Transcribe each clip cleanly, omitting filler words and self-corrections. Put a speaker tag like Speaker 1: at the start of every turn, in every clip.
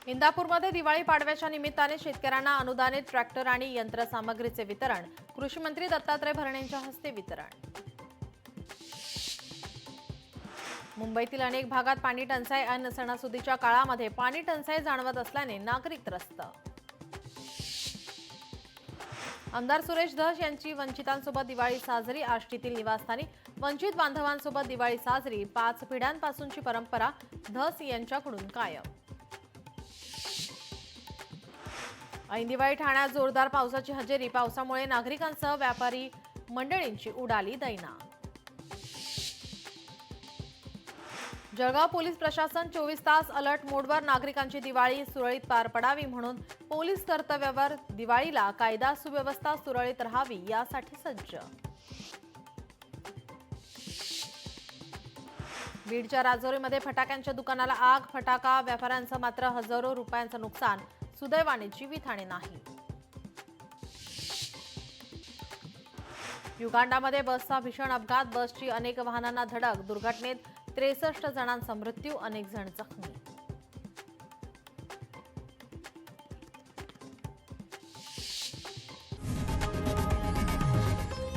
Speaker 1: इंदापूरमध्ये दिवाळी पाडव्याच्या निमित्ताने शेतकऱ्यांना अनुदानित ट्रॅक्टर आणि यंत्रसामग्रीचे वितरण, कृषी मंत्री दत्तात्रय भरणेंच्या हस्ते वितरण। मुंबईतील अनेक भागात पाणी टंचाई आणि सणासुदीच्या काळामध्ये पाणी टंचाई जाणवत असल्याने नागरिक त्रस्त। आमदार सुरेश धस यांची वंचितांसोबत दिवाळी साजरी, आष्टीतील निवासस्थानी वंचित बांधवांसोबत दिवाळी साजरी, 5 पिढ्यांपासूनची परंपरा धस यांच्याकडून कायम। ऐन दिवाळी ठाण्यात जोरदार पावसाची हजेरी, पावसामुळे नागरिकांसह व्यापारी मंडळींची उडाली दैना। जळगाव पोलीस प्रशासन 24 तास अलर्ट मोडवर, नागरिकांची दिवाळी सुरळीत पार पडावी म्हणून पोलीस कर्तव्यावर, दिवाळीला कायदा सुव्यवस्था सुरळीत राहावी यासाठी सज्ज। बीडच्या राजौरीमध्ये फटाक्यांच्या दुकानाला आग, फटाका व्यापाऱ्यांचं मात्र हजारो रुपयांचं नुकसान, सुदैवाने जीवितहानी नाही। युगांडामध्ये बसचा भीषण अपघात, बसची अनेक वाहनांना धडक, दुर्घटनेत 63 जणांचा मृत्यू, अनेक जण जखमी।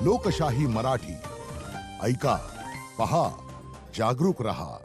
Speaker 2: लोकशाही मराठी ऐका, पहा, जागरूक रहा।